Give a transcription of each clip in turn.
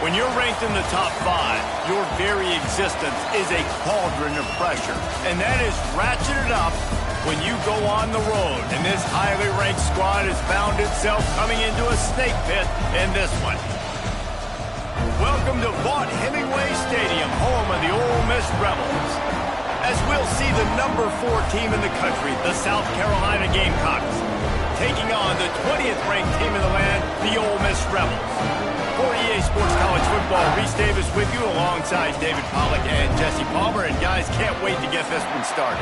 When you're ranked in the top 5, your very existence is a cauldron of pressure. And that is ratcheted up when you go on the road. And this highly ranked squad has found itself coming into a snake pit in this one. Welcome to Vaught Hemingway Stadium, home of the Ole Miss Rebels. As we'll see the number 4 team in the country, the South Carolina Gamecocks, taking on the 20th ranked team in the land, the Ole Miss Rebels. For EA Sports College Football, Reese Davis with you alongside David Pollack and Jesse Palmer. And guys, can't wait to get this one started.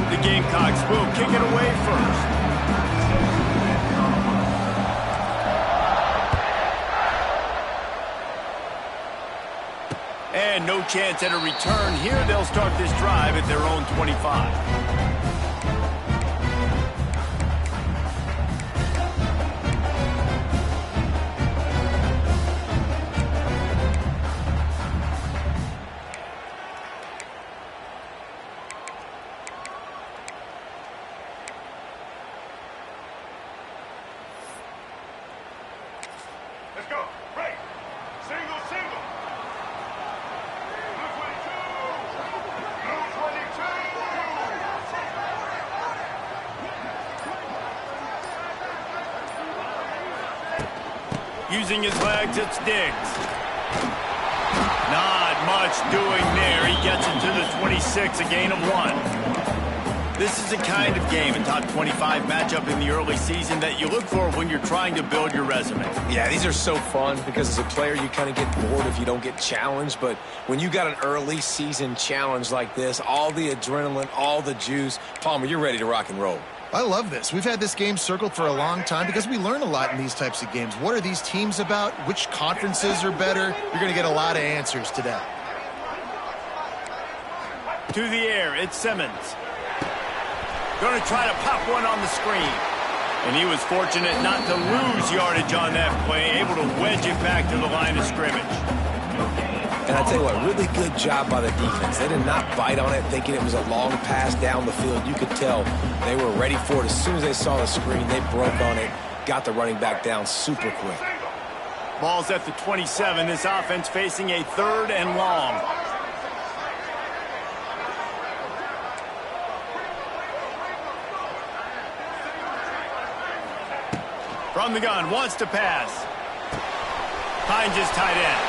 The Gamecocks will kick it away first. And no chance at a return here. They'll start this drive at their own 25. Let's go. Right. Single, single. Using his legs, it's Diggs. Not much doing there. He gets it to the 26, a gain of 1. This is the kind of game, a top 25 matchup in the early season, that you look for when you're trying to build your resume. Yeah, these are so fun because as a player, you kind of get bored if you don't get challenged. But when you got an early season challenge like this, all the adrenaline, all the juice, Palmer, you're ready to rock and roll. I love this. We've had this game circled for a long time because we learn a lot in these types of games. What are these teams about? Which conferences are better? You're going to get a lot of answers today. To the air, it's Simmons. Going to try to pop one on the screen. And he was fortunate not to lose yardage on that play, able to wedge it back to the line of scrimmage. And I tell you what, really good job by the defense. They did not bite on it thinking it was a long pass down the field. You could tell they were ready for it. As soon as they saw the screen, they broke on it, got the running back down super quick. Ball's at the 27. This offense facing a 3rd and long. From the gun, wants to pass. Hines is tight end.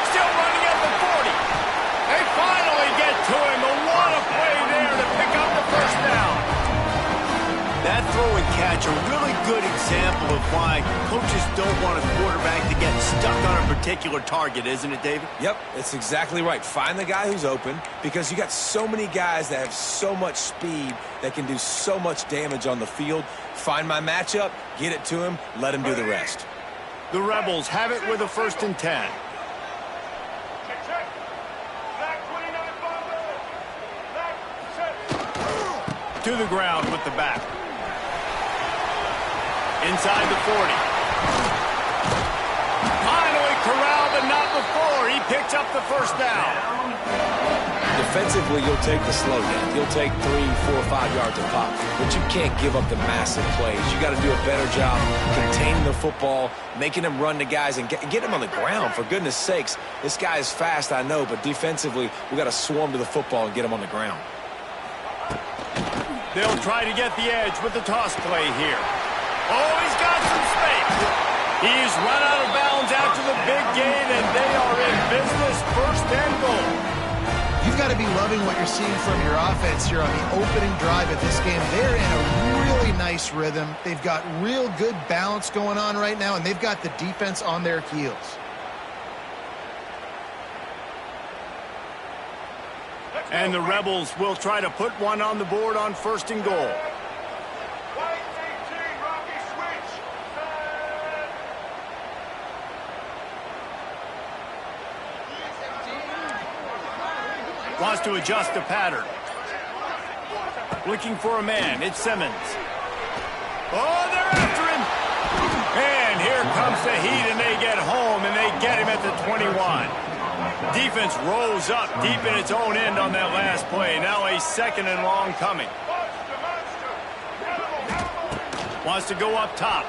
Still running at the 40. They finally get to him. A lot of play there to pick up the first down. That throw and catch, a really good example of why coaches don't want a quarterback to get stuck on a particular target, isn't it, David? Yep, it's exactly right. Find the guy who's open because you got so many guys that have so much speed that can do so much damage on the field. Find my matchup, get it to him, let him do the rest. The Rebels have it with a 1st and 10. To the ground with the back. Inside the 40. Finally corralled, but not before. He picks up the first down. Defensively, you'll take the slow down. You'll take 3, 4, 5 yards a pop. But you can't give up the massive plays. You got to do a better job containing the football, making them run to guys, and get them on the ground. For goodness sakes, this guy is fast, I know, but defensively, we got to swarm to the football and get him on the ground. They'll try to get the edge with the toss play here. Oh, he's got some space. He's run out of bounds after the big gain, and they are in business, 1st and goal. You've got to be loving what you're seeing from your offense here on the opening drive of this game. They're in a really nice rhythm. They've got real good balance going on right now, and they've got the defense on their heels. And the Rebels will try to put one on the board on 1st and goal. Wants to adjust the pattern. Looking for a man. It's Simmons. Oh, they're after him. And here comes the heat, and they get home, and they get him at the 21. Defense rose up deep in its own end on that last play. Now a 2nd and long coming. Wants to go up top.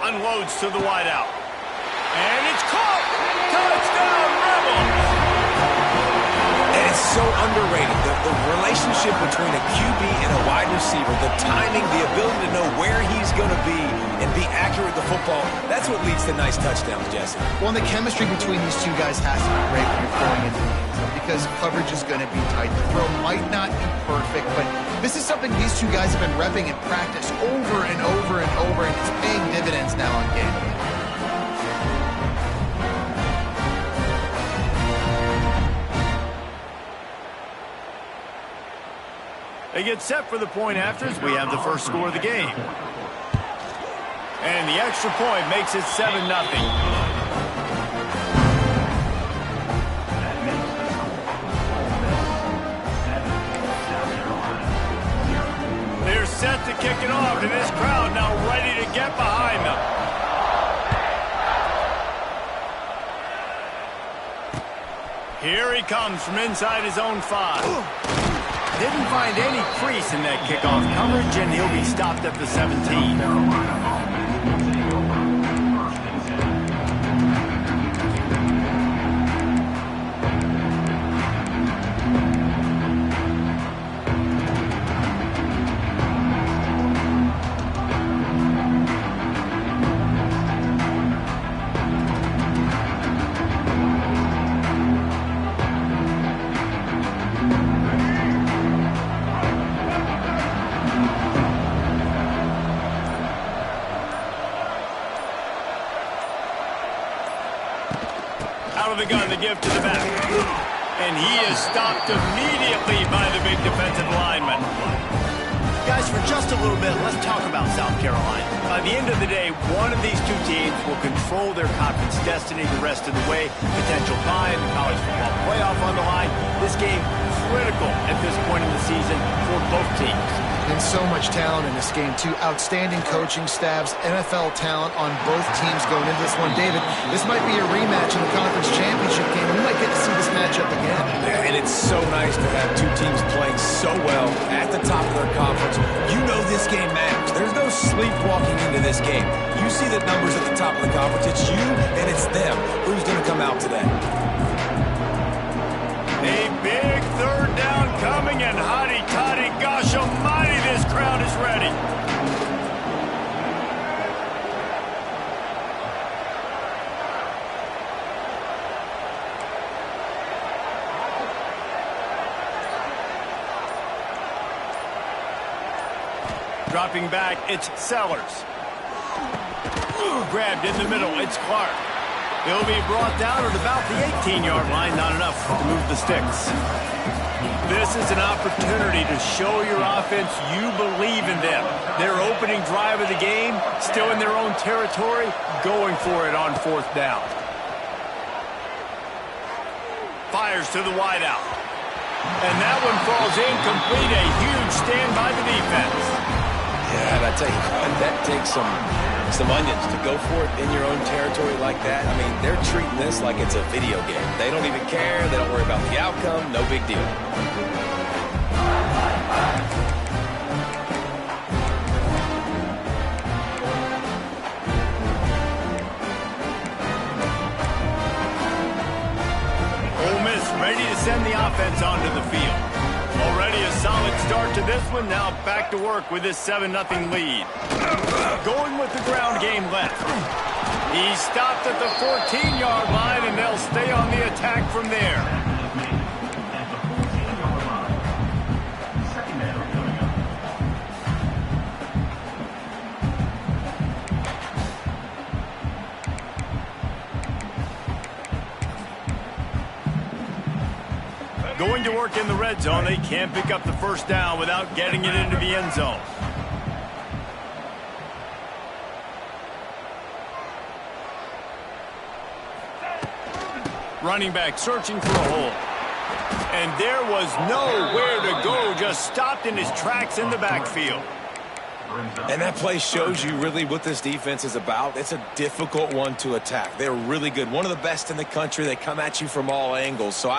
Unloads to the wideout. And it's caught! Touchdown, Rebels! And it's so underrated. The relationship between a QB and a wide receiver, the timing, the ability to know where he's going to be and be accurate with the football, that's what leads to nice touchdowns, Jesse. Well, and the chemistry between these two guys has to be great when you're throwing into the end zone because coverage is going to be tight. The throw might not be perfect, but this is something these two guys have been repping in practice over and over and over, and it's paying dividends now on game day. They get set for the point afters. We have the first score of the game. And the extra point makes it 7-0. They're set to kick it off, and this crowd now ready to get behind them. Here he comes from inside his own 5. Didn't find any crease in that kickoff coverage, and he'll be stopped at the 17. Out of the gun to give to the back. And he is stopped immediately by the big defensive lineman. Guys, for just a little bit, let's talk about South Carolina. By the end of the day, one of these two teams will control their conference destiny the rest of the way. Potential bye in the college football playoff on the line. This game critical at this point in the season for both teams. And so much talent in this game, too. Outstanding coaching staffs, NFL talent on both teams going into this one. David, this might be a rematch in the conference championship game. We might get to see this matchup again. And it's so nice to have two teams playing so well at the top of their conference. You know this game matters. There's no sleepwalking into this game. You see the numbers at the top of the conference. It's you and it's them. Who's going to come out today? A big 3rd down coming, and hotty-toddy, gosh almighty, this crowd is ready. Dropping back, it's Sellers. Grabbed in the middle, it's Clark. He'll be brought down at about the 18-yard line, not enough to move the sticks. This is an opportunity to show your offense you believe in them. Their opening drive of the game, still in their own territory, going for it on 4th down. Fires to the wideout. And that one falls incomplete. A huge stand by the defense. Yeah, and I tell you what, that takes some onions to go for it in your own territory like that. I mean, they're treating this like it's a video game. They don't even care. They don't worry about the outcome. No big deal. Ole Miss ready to send the offense onto the field. Already a solid start to this one. Now back to work with this 7-0 lead. Going with the ground game left. He stopped at the 14-yard line, and they'll stay on the attack from there. Going to work in the red zone. They can't pick up the 1st down without getting it into the end zone. Running back searching for a hole. And there was nowhere to go. Just stopped in his tracks in the backfield. And that play shows you really what this defense is about. It's a difficult one to attack. They're really good. One of the best in the country. They come at you from all angles. So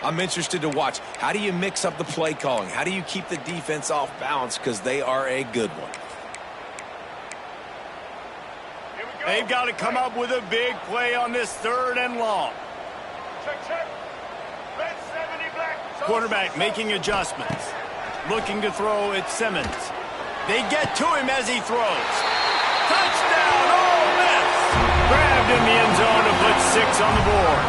I'm interested to watch. How do you mix up the play calling? How do you keep the defense off balance? Because they are a good one. They've got to come up with a big play on this 3rd and long. Check. Red 70 black. Quarterback making adjustments. Looking to throw at Simmons. They get to him as he throws. Touchdown, Ole Miss! Grabbed in the end zone to put 6 on the board.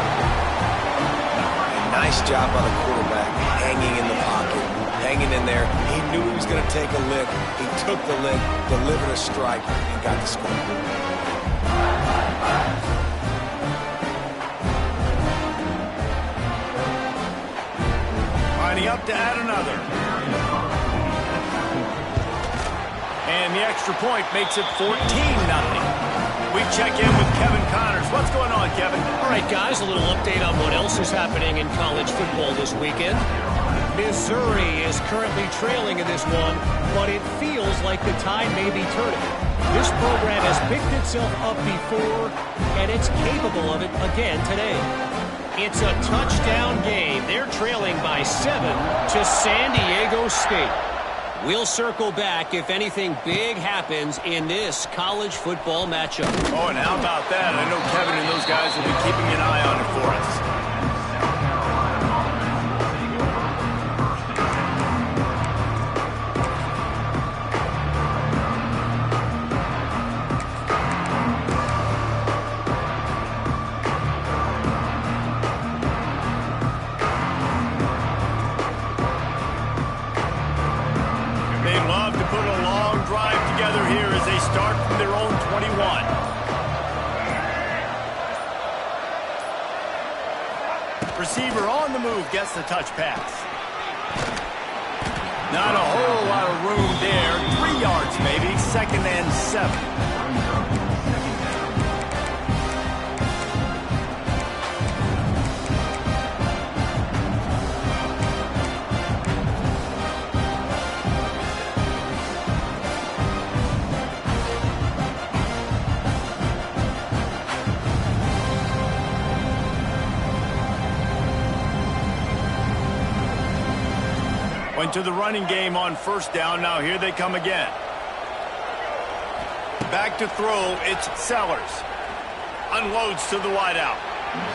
A nice job by the quarterback, hanging in the pocket, hanging in there. He knew he was going to take a lick. He took the lick, delivered a strike, and got the score. Lining up to add another. And the extra point makes it 14-0. We check in with Kevin Connors. What's going on, Kevin? All right, guys, a little update on what else is happening in college football this weekend. Missouri is currently trailing in this one, but it feels like the tide may be turning. This program has picked itself up before, and it's capable of it again today. It's a touchdown game. They're trailing by 7 to San Diego State. We'll circle back if anything big happens in this college football matchup. Oh, and how about that? I know Kevin and those guys will be keeping an eye on it for us. Start from their own 21. Receiver on the move gets the touch pass. Not a whole lot of room there. 3 yards maybe. 2nd and 7. Went to the running game on 1st down. Now here they come again. Back to throw. It's Sellers. Unloads to the wideout.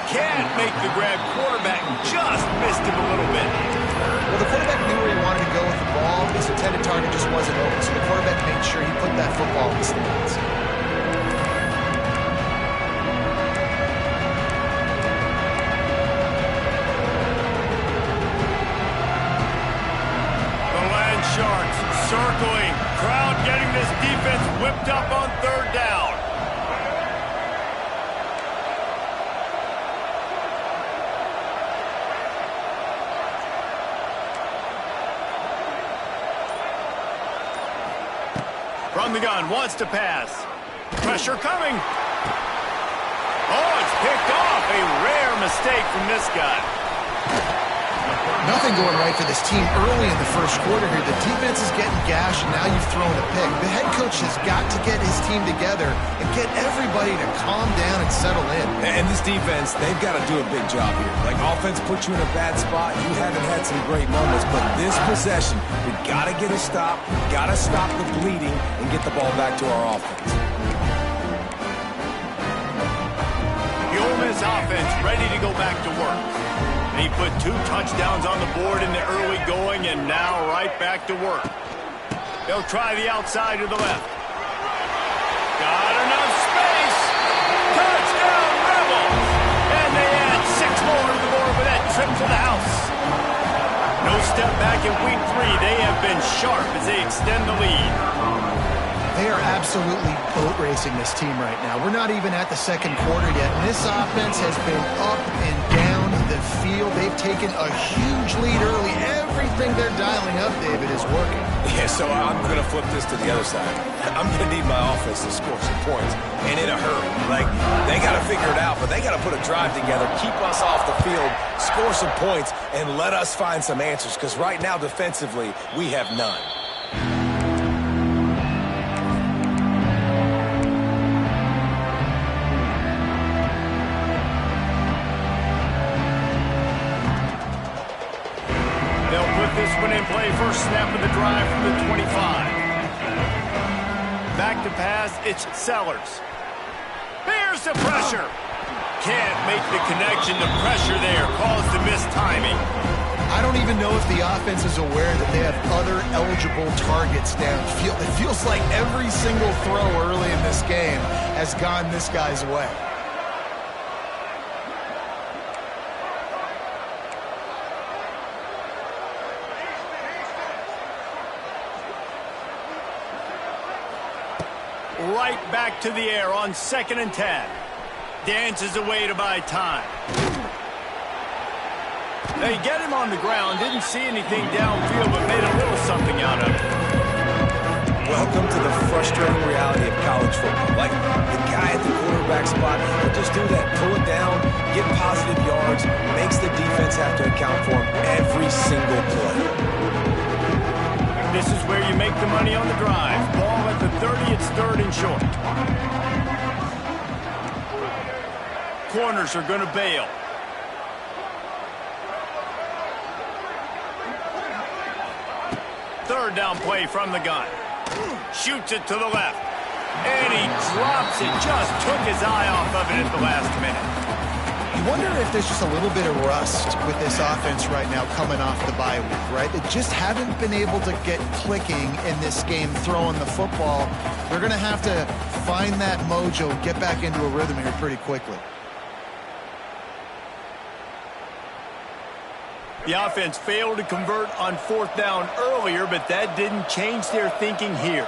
Can't make the grab. Quarterback just missed him a little bit. Well, the quarterback knew where he wanted to go with the ball. His intended target just wasn't open, so the quarterback made sure he put that football in his hands. Sharks circling. Crowd getting this defense whipped up on 3rd down. From the gun, wants to pass. Pressure coming. Oh, it's picked off. A rare mistake from this guy. Nothing going right for this team early in the 1st quarter here. The defense is getting gashed, and now you've thrown a pick. The head coach has got to get his team together and get everybody to calm down and settle in. And this defense, they've got to do a big job here. Like, offense puts you in a bad spot. You haven't had some great moments, but this possession, we've got to get a stop, got to stop the bleeding, and get the ball back to our offense. The Ole Miss offense ready to go back to work. He put 2 touchdowns on the board in the early going, and now right back to work. They'll try the outside to the left. Got enough space. Touchdown, Rebels. And they add 6 more to the board with that trip to the house. No step back in week 3. They have been sharp as they extend the lead. They are absolutely boat racing this team right now. We're not even at the 2nd quarter yet, and this offense has been up and down the field. They've taken a huge lead early. Everything they're dialing up, David, is working. Yeah, so I'm going to flip this to the other side. I'm going to need my offense to score some points, and in a hurry. Like, they got to figure it out, but they got to put a drive together, keep us off the field, score some points, and let us find some answers, because right now, defensively, we have none. this one in play. First snap of the drive from the 25. Back to pass, it's Sellers. There's the pressure. Can't make the connection. The pressure there caused the missed timing. I don't even know if the offense is aware that they have other eligible targets downfield. It feels like every single throw early in this game has gone this guy's way. Right back to the air on 2nd and 10. Dances away to buy time. They get him on the ground. Didn't see anything downfield, but made a little something out of it. Welcome to the frustrating reality of college football. Like the guy at the quarterback spot, he'll just do that. Pull it down, get positive yards, makes the defense have to account for him every single play. This is where you make the money on the drive. Ball at the 30, it's 3rd and short. Corners are going to bail. Third down play from the gun. Shoots it to the left. And he drops it. Just took his eye off of it at the last minute. You wonder if there's just a little bit of rust with this offense right now coming off the bye week, right? They just haven't been able to get clicking in this game throwing the football. They're going to have to find that mojo, get back into a rhythm here pretty quickly. The offense failed to convert on 4th down earlier, but that didn't change their thinking here.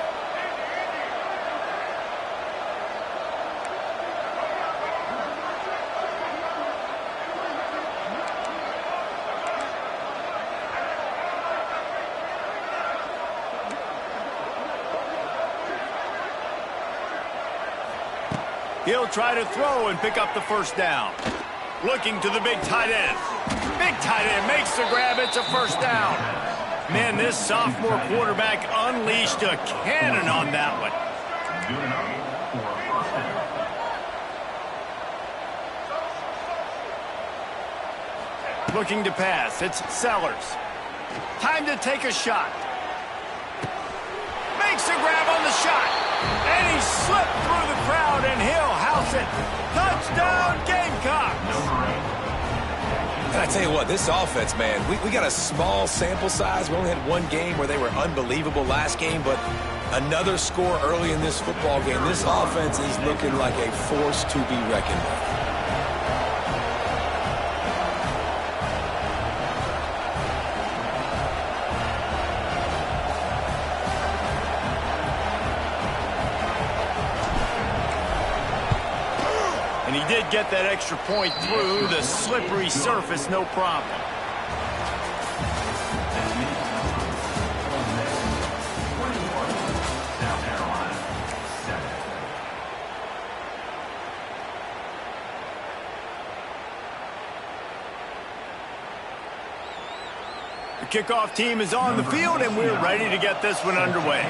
He'll try to throw and pick up the first down. Looking to the big tight end. Big tight end makes the grab. It's a first down. Man, this sophomore quarterback unleashed a cannon on that one. Looking to pass. It's Sellers. Time to take a shot. Makes a grab on the shot. And he slipped through the crowd, and he'll house it. Touchdown, Gamecocks. And I tell you what, this offense, man, we got a small sample size. We only had one game where they were unbelievable last game, but another score early in this football game. This offense is looking like a force to be reckoned with. And he did get that extra point through the slippery surface, no problem. The kickoff team is on the field, and we're ready to get this one underway.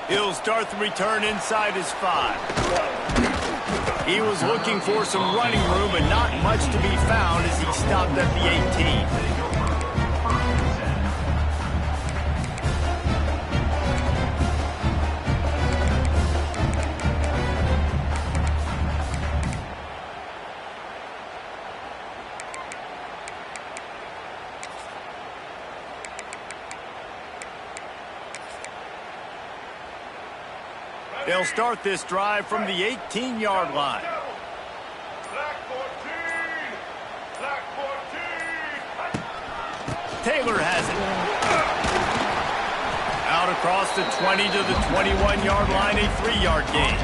He'll start the return inside his 5. He was looking for some running room, but not much to be found as he stopped at the 18. They'll start this drive from the 18-yard line. Black 14! Black 14! Taylor has it. Out across the 20 to the 21-yard line, a 3-yard gain.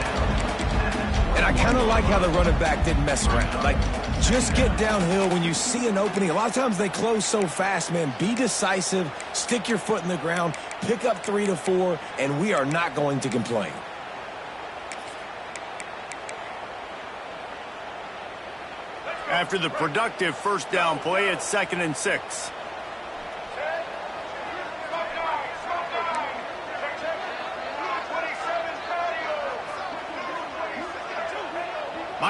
And I kind of like how the running back didn't mess around. Like, just get downhill when you see an opening. A lot of times they close so fast, man. Be decisive, stick your foot in the ground, pick up 3 to 4, and we are not going to complain. After the productive first down play, it's 2nd and 6.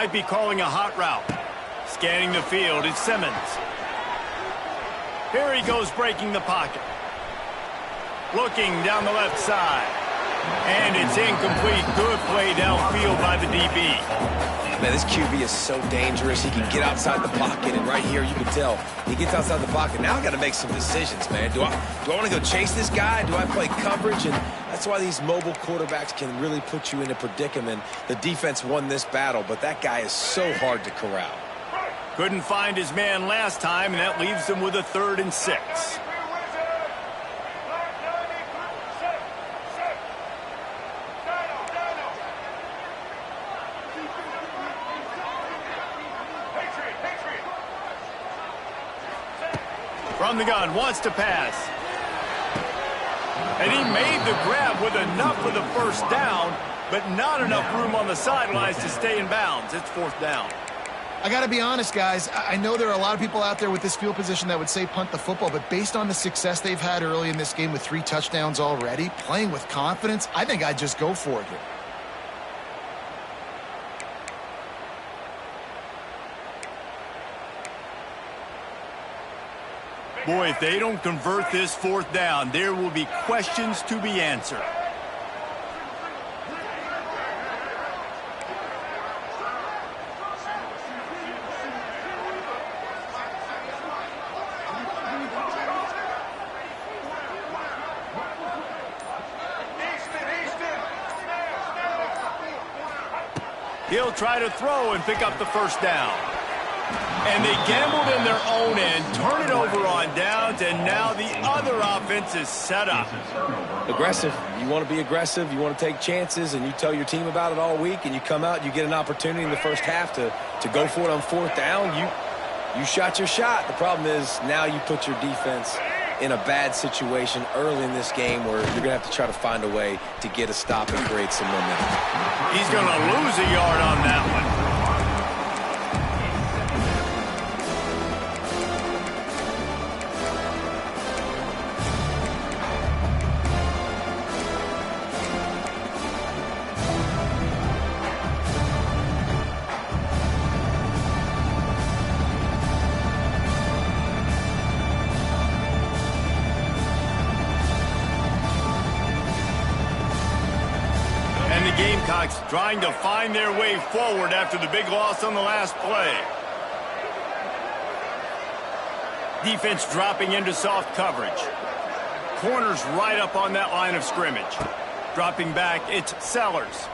might be calling a hot route. Scanning the field, it's Simmons. Here he goes breaking the pocket. Looking down the left side. And it's incomplete. Good play downfield by the DB. Man, this QB is so dangerous. He can get outside the pocket, and right here you can tell he gets outside the pocket. Now I got to make some decisions, man. Do I want to go chase this guy? Do I play coverage? And that's why these mobile quarterbacks can really put you in a predicament. The defense won this battle, but that guy is so hard to corral. Couldn't find his man last time, and that leaves him with a 3rd and 6. From the gun, wants to pass. And he made the grab with enough for the first down, but not enough room on the sidelines to stay in bounds. It's 4th down. I got to be honest, guys. I know there are a lot of people out there with this field position that would say punt the football, but based on the success they've had early in this game with 3 touchdowns already, playing with confidence, I think I'd just go for it here. Boy, if they don't convert this 4th down, there will be questions to be answered. He'll try to throw and pick up the first down. And they gambled in their own end, turn it over on downs, and now the other offense is set up. Aggressive. You want to be aggressive. You want to take chances, and you tell your team about it all week, and you come out, you get an opportunity in the first half to go for it on 4th down. You shot your shot. The problem is now you put your defense in a bad situation early in this game where you're going to have to try to find a way to get a stop and create some momentum. He's going to lose a yard on that one. Gamecocks trying to find their way forward after the big loss on the last play. Defense dropping into soft coverage. Corners right up on that line of scrimmage. Dropping back, it's Sellers.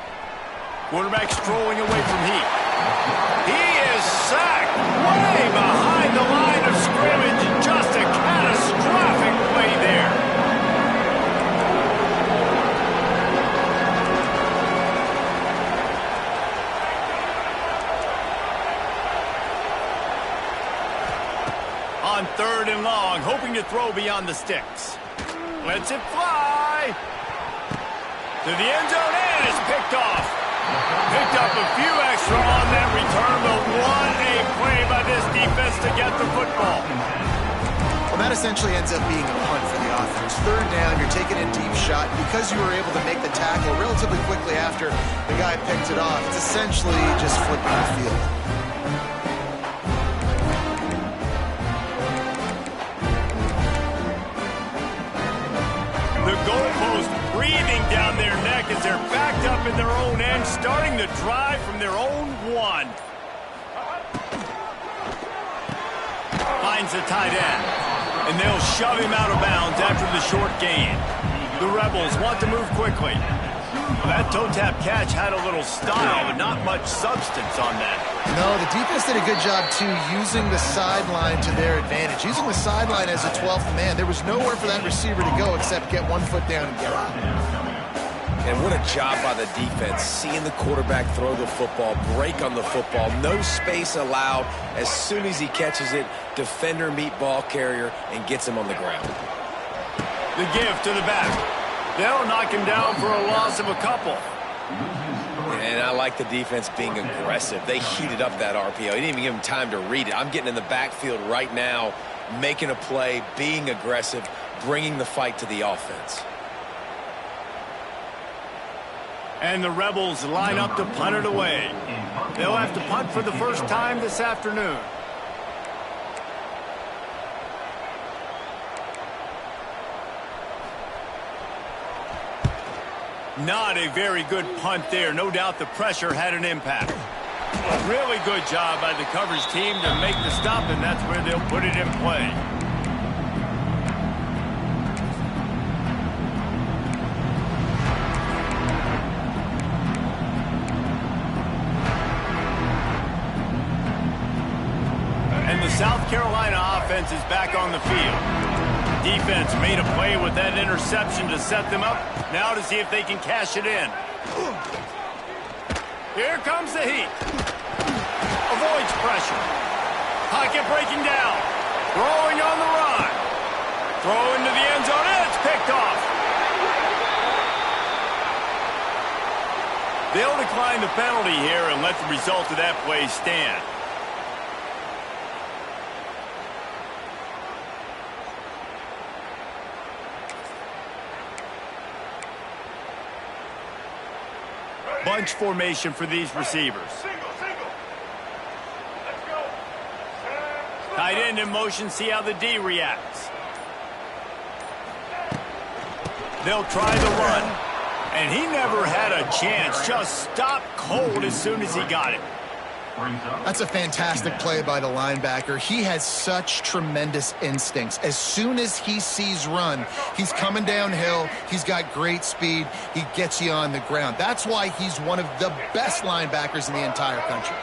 Quarterback strolling away from Heat. He is sacked way behind the line of scrimmage. Just a catastrophic play there. On 3rd and long, hoping to throw beyond the sticks. Lets it fly. To the end zone, and it's picked off. Picked up a few extra on that return, but what a play by this defense to get the football. Well, that essentially ends up being a punt for the offense. 3rd down, you're taking a deep shot. Because you were able to make the tackle relatively quickly after the guy picked it off, it's essentially just flipping the field. The goalpost breathing down their neck as they're backed up in their own end, starting the drive from their own 1. Finds the tight end, and they'll shove him out of bounds after the short gain. The Rebels want to move quickly. That toe-tap catch had a little style, but not much substance on that. No, the defense did a good job, too, using the sideline to their advantage. Using the sideline as a 12th man. There was nowhere for that receiver to go except get 1 foot down and get out. And what a job by the defense, seeing the quarterback throw the football, break on the football, no space allowed. As soon as he catches it, defender meet ball carrier and gets him on the ground. The give to the back. They'll knock him down for a loss of a couple. And I like the defense being aggressive. They heated up that RPO. He didn't even give him time to read it. I'm getting in the backfield right now, making a play, being aggressive, bringing the fight to the offense. And the Rebels line up to punt it away. They'll have to punt for the first time this afternoon. Not a very good punt there. No doubt the pressure had an impact. Really good job by the coverage team to make the stop, and that's where they'll put it in play. And the South Carolina offense is back on the field. Defense made a play with that interception to set them up. Now to see if they can cash it in. Here comes the heat. Avoids pressure. Pocket breaking down. Throwing on the run. Throw into the end zone, and it's picked off. They'll decline the penalty here and let the result of that play stand. Bunch formation for these receivers. Tight end in motion, see how the D reacts. They'll try the run. And he never had a chance. Just stopped cold as soon as he got it. That's a fantastic play by the linebacker. He has such tremendous instincts. As soon as he sees run, he's coming downhill. He's got great speed. He gets you on the ground. That's why he's one of the best linebackers in the entire country.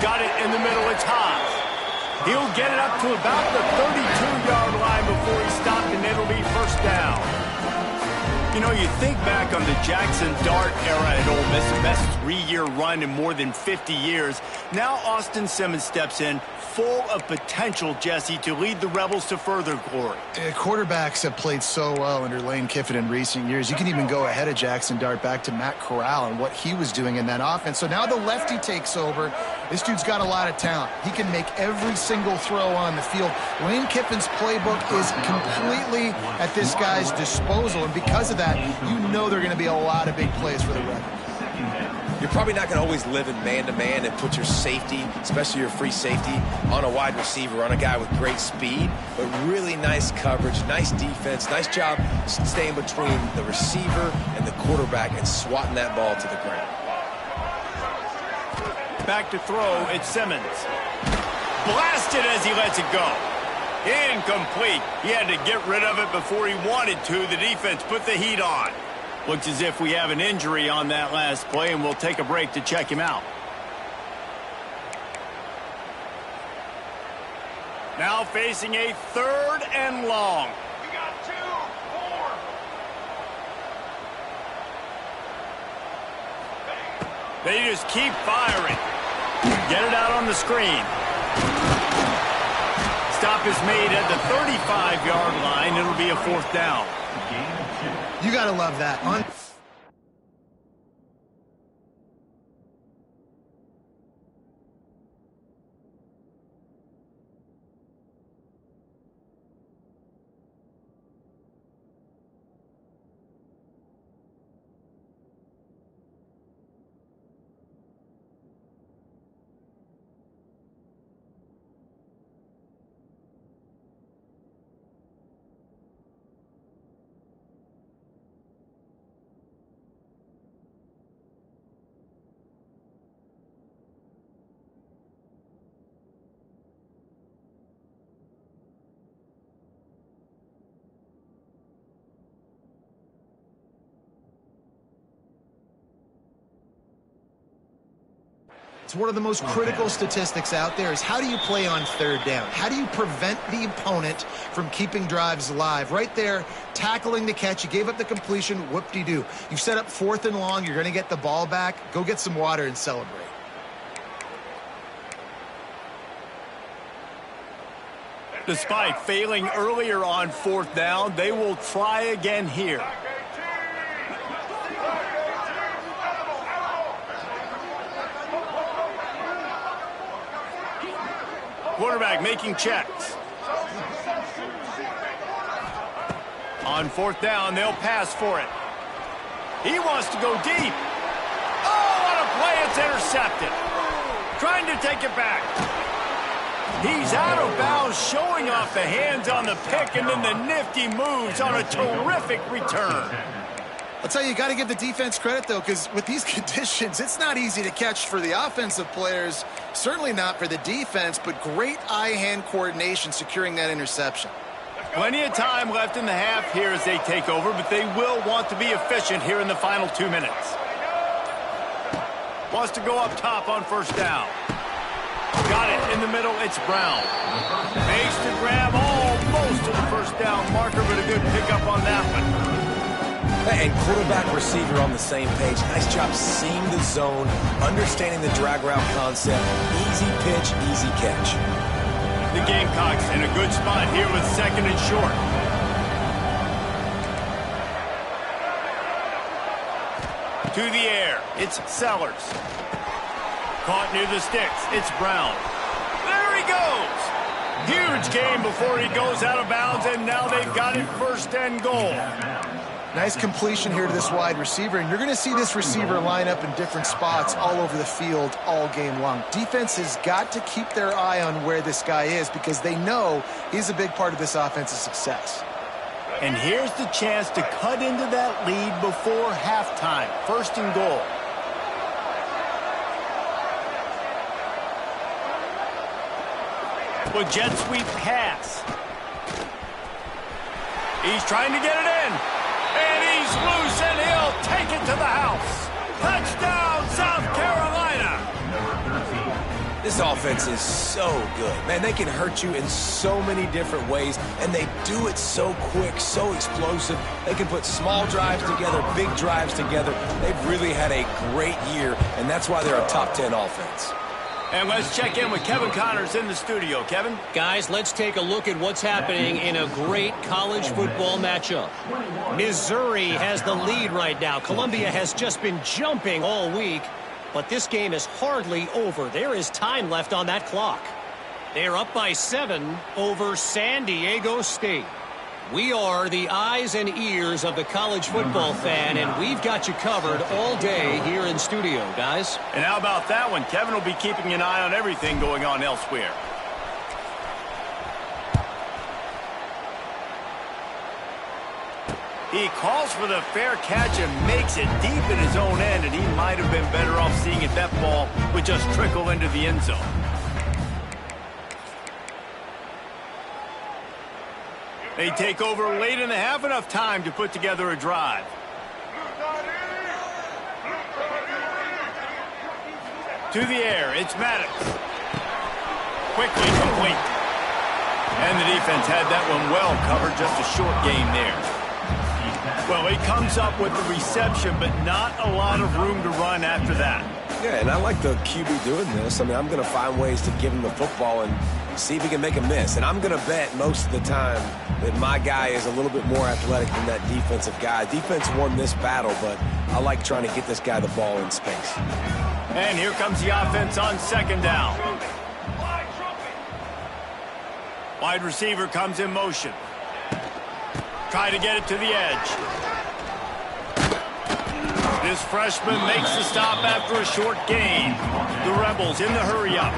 Got it in the middle. It's high. He'll get it up to about the 32-yard line before he stopped, and it'll be first down. You know, you think back on the Jackson Dart era at Ole Miss, the best 3-year run in more than 50 years. Now Austin Simmons steps in, full of potential, Jesse, to lead the Rebels to further glory. Quarterbacks have played so well under Lane Kiffin in recent years. You can even go ahead of Jackson Dart back to Matt Corral and what he was doing in that offense. So now the lefty takes over. This dude's got a lot of talent. He can make every single throw on the field. Lane Kiffin's playbook is completely at this guy's disposal, and because of that, you know there are going to be a lot of big plays for the Rebels. You're probably not going to always live in man-to-man and put your safety, especially your free safety, on a wide receiver, on a guy with great speed, but really nice coverage, nice defense, nice job staying between the receiver and the quarterback and swatting that ball to the ground. Back to throw, it's Simmons. Blasted as he lets it go. Incomplete. He had to get rid of it before he wanted to. The defense put the heat on. Looks as if we have an injury on that last play, and we'll take a break to check him out. Now facing a 3rd and long. We got 2, 4. They just keep firing. Get it out on the screen. Stop is made at the 35-yard line. It'll be a 4th down. You got to love that. It's one of the most critical statistics out there is how do you play on 3rd down? How do you prevent the opponent from keeping drives alive? Right there, tackling the catch. You gave up the completion. Whoop-de-doo. You've set up 4th and long. You're going to get the ball back. Go get some water and celebrate. Despite failing earlier on 4th down, they will try again here. Quarterback making checks. On fourth down, they'll pass for it. He wants to go deep. Oh, what a play. It's intercepted. Trying to take it back. He's out of bounds, showing off the hands on the pick, and then the nifty moves on a terrific return. I'll tell you, got to give the defense credit, though, because with these conditions, it's not easy to catch for the offensive players, certainly not for the defense, but great eye-hand coordination securing that interception. Plenty of time left in the half here as they take over, but they will want to be efficient here in the final 2 minutes. Wants to go up top on first down. Got it in the middle. It's Brown. Makes the grab almost to the first down marker, but a good pickup on that one. And quarterback receiver on the same page. Nice job seeing the zone, understanding the drag route concept. Easy pitch, easy catch. The Gamecocks in a good spot here with second and short. To the air. It's Sellers. Caught near the sticks. It's Brown. There he goes. Huge gain before he goes out of bounds, and now they've got it first and goal. Nice completion here to this wide receiver, and you're going to see this receiver line up in different spots all over the field all game long. Defense has got to keep their eye on where this guy is because they know he's a big part of this offense's success. And here's the chance to cut into that lead before halftime. First and goal. With jet sweep pass. He's trying to get it in. And he's loose, and he'll take it to the house. Touchdown, South Carolina. This offense is so good. Man, they can hurt you in so many different ways, and they do it so quick, so explosive. They can put small drives together, big drives together. They've really had a great year, and that's why they're a top 10 offense. And let's check in with Kevin Connors in the studio. Kevin? Guys, let's take a look at what's happening in a great college football matchup. Missouri has the lead right now. Columbia has just been jumping all week, but this game is hardly over. There is time left on that clock. They're up by 7 over San Diego State. We are the eyes and ears of the college football fan, and we've got you covered all day here in studio, guys. And how about that one? Kevin will be keeping an eye on everything going on elsewhere. He calls for the fair catch and makes it deep in his own end, and he might have been better off seeing if that ball would just trickle into the end zone. They take over late in the half, enough time to put together a drive. To the air, it's Maddox. Quickly complete. And the defense had that one well covered, just a short gain there. Well, he comes up with the reception, but not a lot of room to run after that. Yeah, and I like the QB doing this. I mean, I'm going to find ways to give him the football and see if he can make a miss. And I'm going to bet most of the time that my guy is a little bit more athletic than that defensive guy. Defense won this battle, but I like trying to get this guy the ball in space. And here comes the offense on second down. Wide receiver comes in motion. Try to get it to the edge. This freshman makes the stop after a short gain. The Rebels in the hurry-up.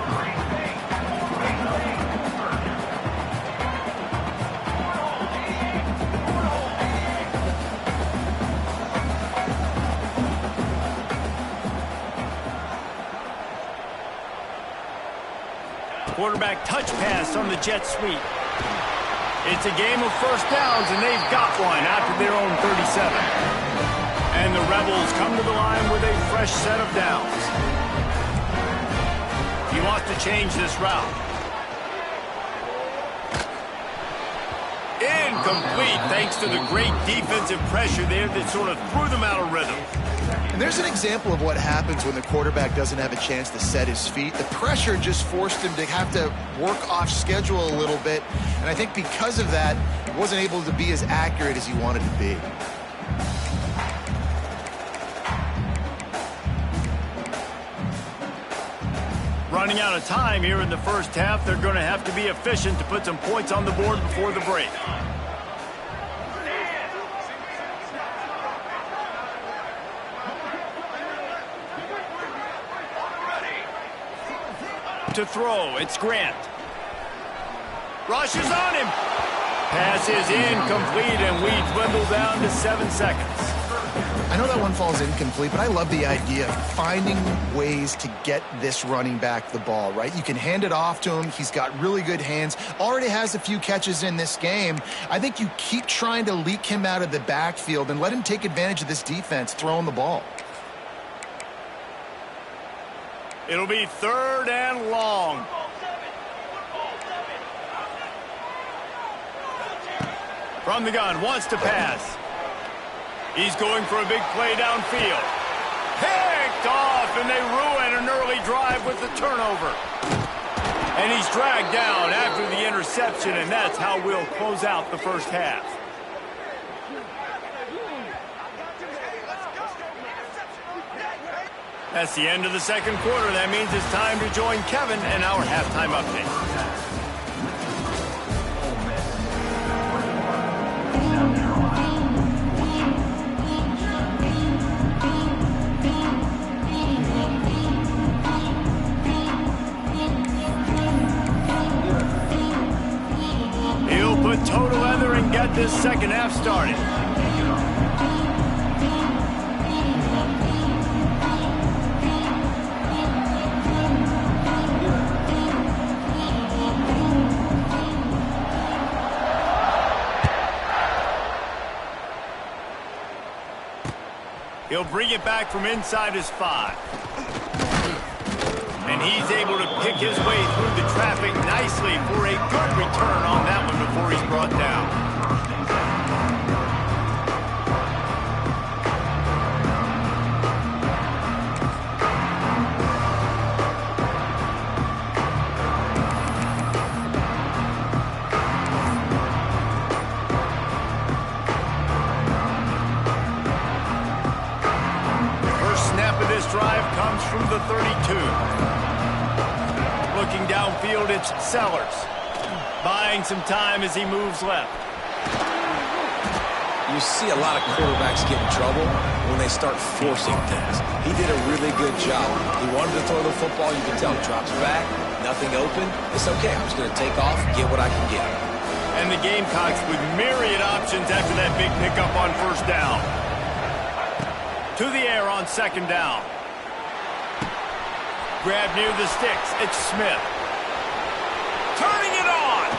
Quarterback touch pass on the jet sweep. It's a game of first downs, and they've got one after their own 37. And the Rebels come to the line with a fresh set of downs. He wants to change this route. Incomplete, thanks to the great defensive pressure there that sort of threw them out of rhythm. And there's an example of what happens when the quarterback doesn't have a chance to set his feet. The pressure just forced him to have to work off schedule a little bit. And I think because of that, he wasn't able to be as accurate as he wanted to be. Running out of time here in the first half. They're going to have to be efficient to put some points on the board before the break. To throw, it's Grant. Rushes on him. Pass is incomplete, and we dwindle down to 7 seconds. I know that one falls incomplete, but I love the idea of finding ways to get this running back the ball, right? You can hand it off to him. He's got really good hands. Already has a few catches in this game. I think you keep trying to leak him out of the backfield and let him take advantage of this defense throwing the ball. It'll be 3rd and long. From the gun, wants to pass. He's going for a big play downfield. Picked off, and they ruin an early drive with the turnover. And he's dragged down after the interception, and that's how we'll close out the first half. That's the end of the second quarter. That means it's time to join Kevin and our halftime update. Put toe to leather and get this second half started. He'll bring it back from inside his 5. And he's able to pick his way through the traffic nicely for a good return on that one before he's brought down. First snap of this drive comes from the 32. Looking downfield, it's Sellers. Buying some time as he moves left. You see a lot of quarterbacks get in trouble when they start forcing things. He did a really good job. He wanted to throw the football. You can tell he drops back, nothing open. It's okay. I'm just going to take off, get what I can get. And the Gamecocks with myriad options after that big pickup on first down. To the air on second down. Grab near the sticks. It's Smith. Turning it on.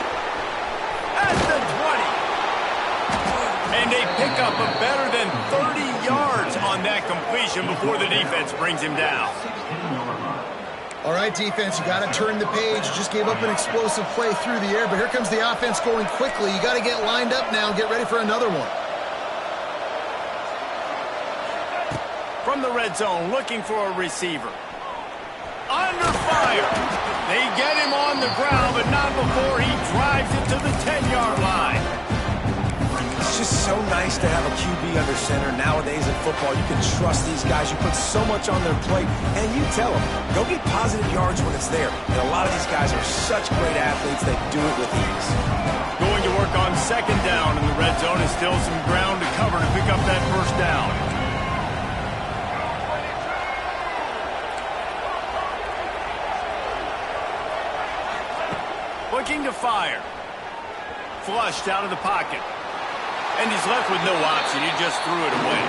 At the 20. And they pick up a better than 30 yards on that completion before the defense brings him down. All right, defense, you got to turn the page. You just gave up an explosive play through the air, but here comes the offense going quickly. You got to get lined up now and get ready for another one. From the red zone, looking for a receiver. Under fire. They get him on the ground, but not before he drives it to the 10-yard line. It's just so nice to have a QB under center. Nowadays in football, you can trust these guys. You put so much on their plate, and you tell them, go get positive yards when it's there. And a lot of these guys are such great athletes, they do it with ease. Going to work on second down in the red zone is still some ground to cover to pick up that first down. Looking to fire. Flushed out of the pocket. And he's left with no option. He just threw it away.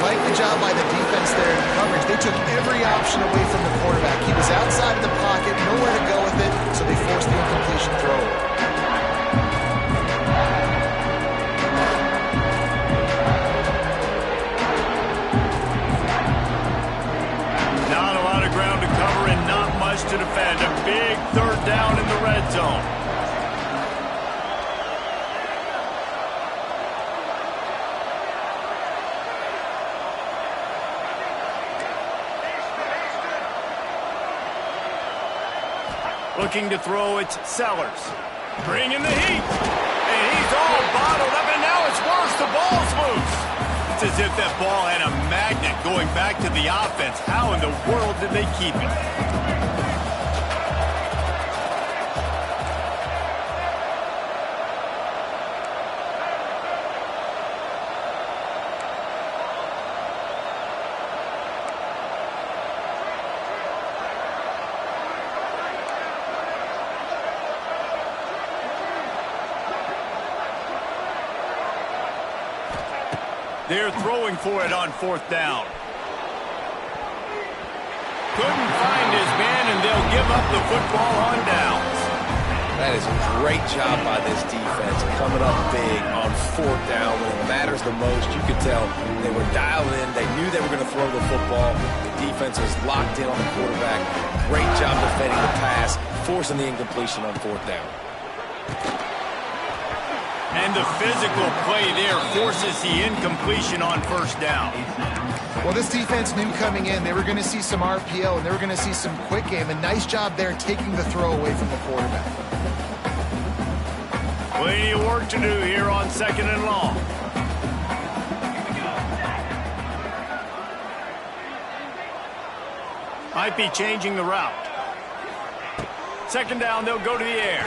Like the job by the defense there in coverage. They took every option away from the quarterback. He was outside of the pocket, nowhere to go with it, so they forced the incompletion throw. Not a lot of ground to cover and not much to defend. A big third down in the red zone. Looking to throw, it's Sellers. Bringing the heat. And he's all bottled up, and now it's worse. The ball's loose. It's as if that ball had a magnet going back to the offense. How in the world did they keep it? They're throwing for it on 4th down. Couldn't find his man, and they'll give up the football on downs. That is a great job by this defense, coming up big on 4th down when it matters the most. You could tell they were dialed in. They knew they were going to throw the football. The defense was locked in on the quarterback. Great job defending the pass, forcing the incompletion on 4th down. And the physical play there forces the incompletion on 1st down. Well, this defense knew coming in they were going to see some RPO and they were going to see some quick game. A nice job there taking the throw away from the quarterback. Plenty of work to do here on 2nd and long. Might be changing the route. 2nd down, they'll go to the air.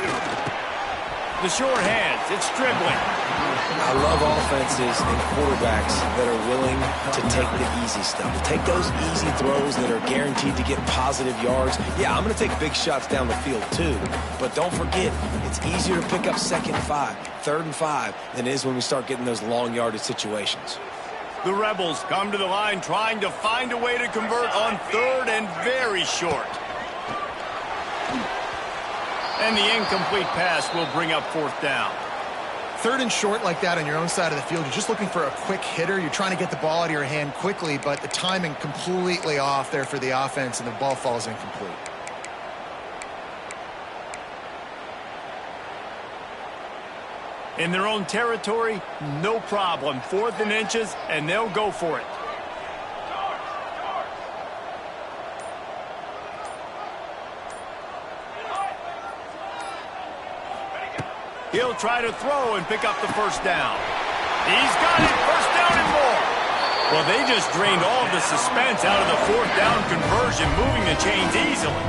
The short hands, it's dribbling. I love offenses and quarterbacks that are willing to take the easy stuff. Take those easy throws that are guaranteed to get positive yards. Yeah, I'm going to take big shots down the field too. But don't forget, it's easier to pick up 2nd and 5, 3rd and 5 than it is when we start getting those long yardage situations. The Rebels come to the line trying to find a way to convert on 3rd and very short. And the incomplete pass will bring up 4th down. 3rd and short like that on your own side of the field, you're just looking for a quick hitter. You're trying to get the ball out of your hand quickly, but the timing completely off there for the offense, and the ball falls incomplete. In their own territory, no problem. 4th and inches, and they'll go for it. He'll try to throw and pick up the 1st down. He's got it, 1st down and more. Well, they just drained all of the suspense out of the 4th down conversion, moving the chains easily.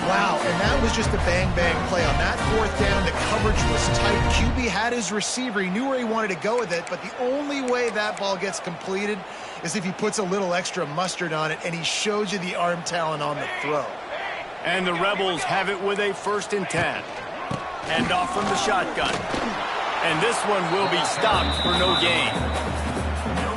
Wow, and that was just a bang-bang play. On that 4th down, the coverage was tight. QB had his receiver. He knew where he wanted to go with it, but the only way that ball gets completed is if he puts a little extra mustard on it, and he shows you the arm talent on the throw. And the Rebels have it with a 1st and 10. Hand off from the shotgun. And this one will be stopped for no gain.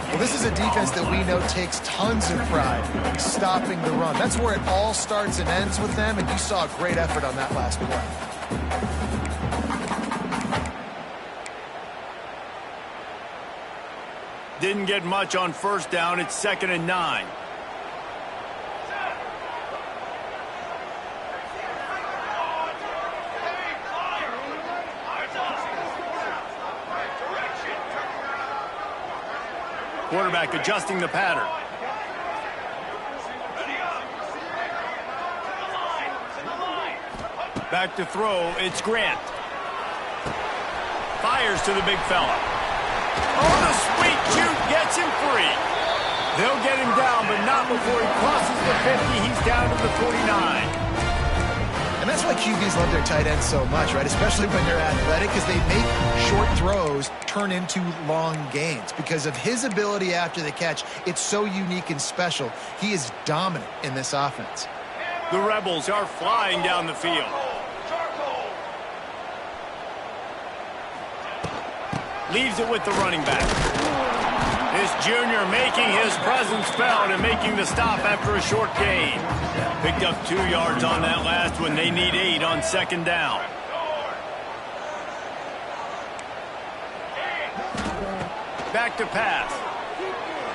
Well, this is a defense that we know takes tons of pride in stopping the run. That's where it all starts and ends with them, and you saw a great effort on that last play. Didn't get much on 1st down. It's 2nd and 9. Quarterback adjusting the pattern. Back to throw, it's Grant. Fires to the big fella. Oh, the sweet shoot gets him free. They'll get him down, but not before he crosses the 50. He's down to the 49. And that's why QBs love their tight ends so much, right? Especially when they're athletic, because they make short throws turn into long gains. Because of his ability after the catch, it's so unique and special. He is dominant in this offense. The Rebels are flying down the field. Leaves it with the running back. This junior making his presence felt and making the stop after a short gain. Picked up 2 yards on that last one. They need 8 on 2nd down. Back to pass.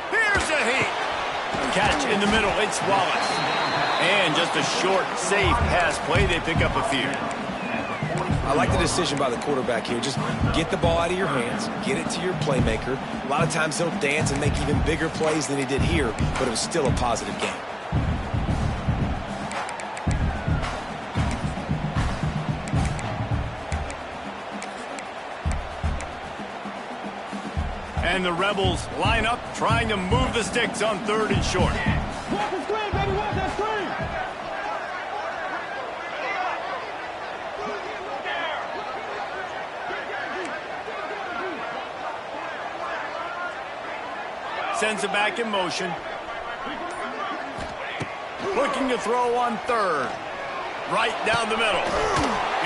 Here's a heat. Catch in the middle. It's Wallace. And just a short, safe pass play. They pick up a few. I like the decision by the quarterback here. Just get the ball out of your hands, get it to your playmaker. A lot of times he'll dance and make even bigger plays than he did here, but it was still a positive game. And the Rebels line up, trying to move the sticks on 3rd and short. Walk the screen, baby, walk that screen. Sends it back in motion. Looking to throw on 3rd. Right down the middle.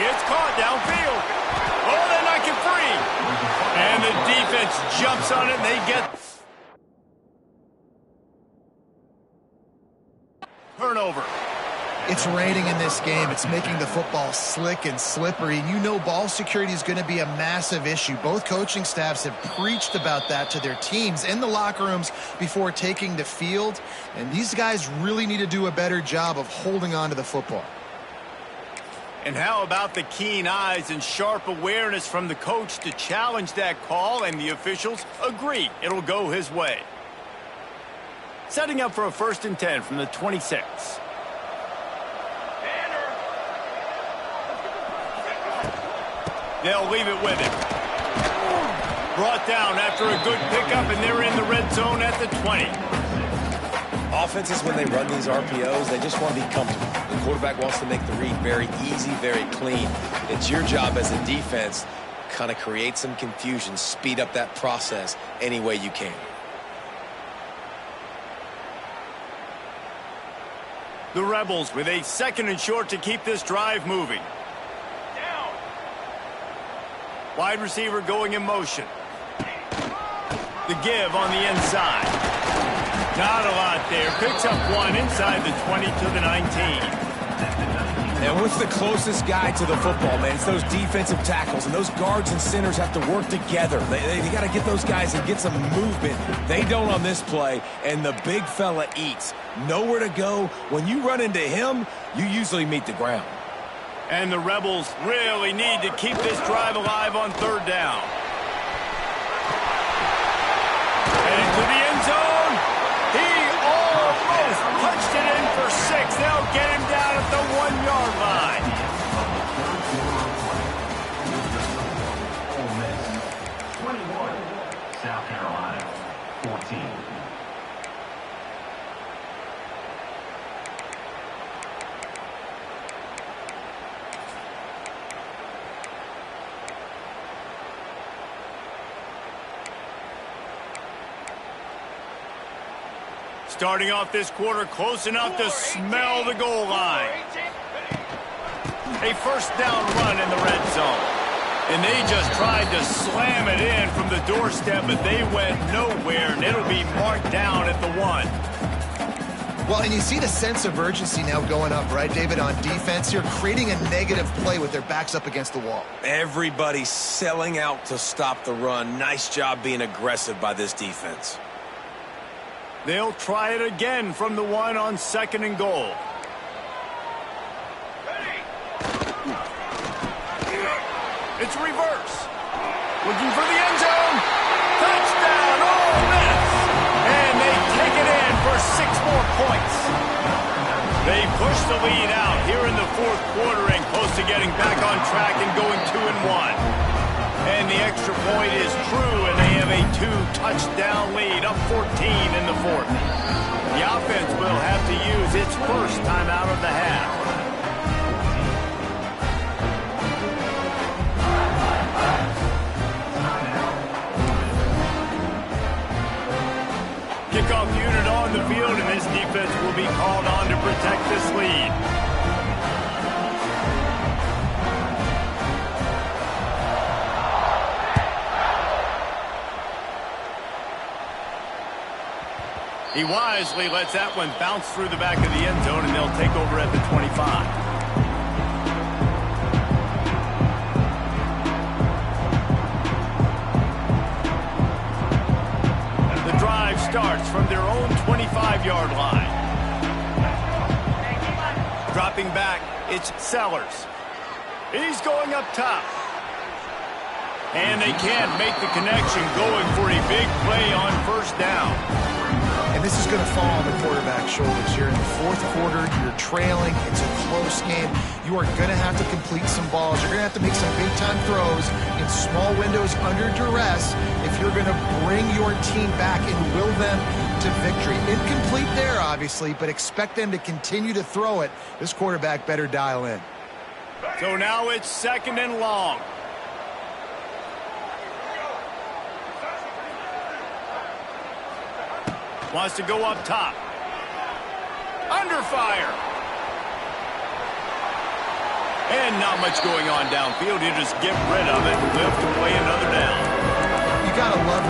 It's caught downfield. Oh, they're not get free. And the defense defense jumps on it, and they get turnover. It's raining in this game. It's making the football slick and slippery. You know ball security is going to be a massive issue. Both coaching staffs have preached about that to their teams in the locker rooms before taking the field. And these guys really need to do a better job of holding on to the football. And how about the keen eyes and sharp awareness from the coach to challenge that call, and the officials agree it'll go his way. Setting up for a 1st and 10 from the 26. They'll leave it with him. Brought down after a good pickup, and they're in the red zone at the 20. Offenses, when they run these RPOs, they just want to be comfortable. The quarterback wants to make the read very easy, very clean. It's your job as a defense to kind of create some confusion, speed up that process any way you can. The Rebels with a 2nd and short to keep this drive moving. Down. Wide receiver going in motion. The give on the inside. Not a lot there. Picks up 1 inside the 20 to the 19. And what's the closest guy to the football, man? It's those defensive tackles, and those guards and centers have to work together. They got to get those guys and get some movement. They don't on this play, and the big fella eats. Nowhere to go. When you run into him, you usually meet the ground. And the Rebels really need to keep this drive alive on 3rd down. Heading to the end zone. He almost punched it in for 6. They'll get him down at the 1-yard line. Ole Miss 21, South Carolina 14. Starting off this quarter close enough to smell the goal line. A 1st down run in the red zone. And they just tried to slam it in from the doorstep, but they went nowhere, and it'll be marked down at the 1. Well, and you see the sense of urgency now going up, right, David, on defense here, creating a negative play with their backs up against the wall. Everybody's selling out to stop the run. Nice job being aggressive by this defense. They'll try it again from the 1 on 2nd and goal. It's reverse. Looking for the end zone. Touchdown, Ole Miss. And they take it in for 6 more points. They push the lead out here in the 4th quarter and close to getting back on track and going 2-1. And the extra point is true, and they have a 2-touchdown lead, up 14 in the 4th. The offense will have to use its 1st timeout of the half. Kickoff unit on the field, and this defense will be called on to protect this lead. He wisely lets that one bounce through the back of the end zone, and they'll take over at the 25. The drive starts from their own 25-yard line. Dropping back, it's Sellers. He's going up top. And they can't make the connection, going for a big play on 1st down. And this is going to fall on the quarterback's shoulders here in the 4th quarter. You're trailing. It's a close game. You are going to have to complete some balls. You're going to have to make some big-time throws in small windows under duress if you're going to bring your team back and will them to victory. Incomplete there, obviously, but expect them to continue to throw it. This quarterback better dial in. So now it's 2nd and long. Wants to go up top. Under fire. And not much going on downfield. You just get rid of it and live to play another down. You got to love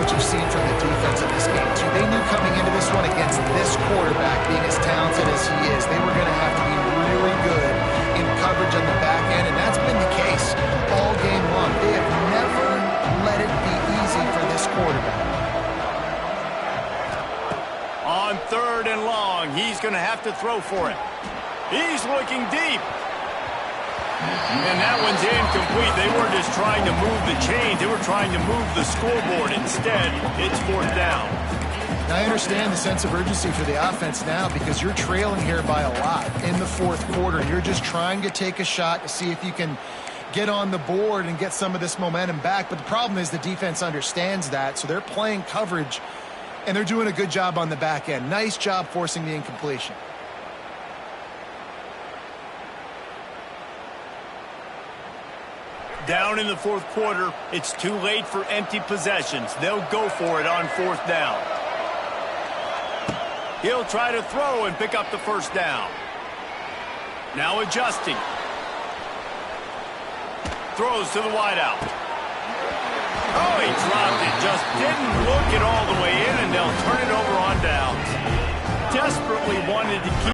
he's going to have to throw for it. He's looking deep. And that one's incomplete. They weren't just trying to move the chains. They were trying to move the scoreboard. Instead, it's 4th down. Now, I understand the sense of urgency for the offense now because you're trailing here by a lot in the 4th quarter. You're just trying to take a shot to see if you can get on the board and get some of this momentum back. But the problem is the defense understands that, so they're playing coverage, and they're doing a good job on the back end. Nice job forcing the incompletion. Down in the 4th quarter, it's too late for empty possessions. They'll go for it on 4th down. He'll try to throw and pick up the 1st down. Now adjusting. Throws to the wideout. Oh, he dropped it. Just didn't look it all the way in, and they'll turn it over on downs. Desperately wanted to keep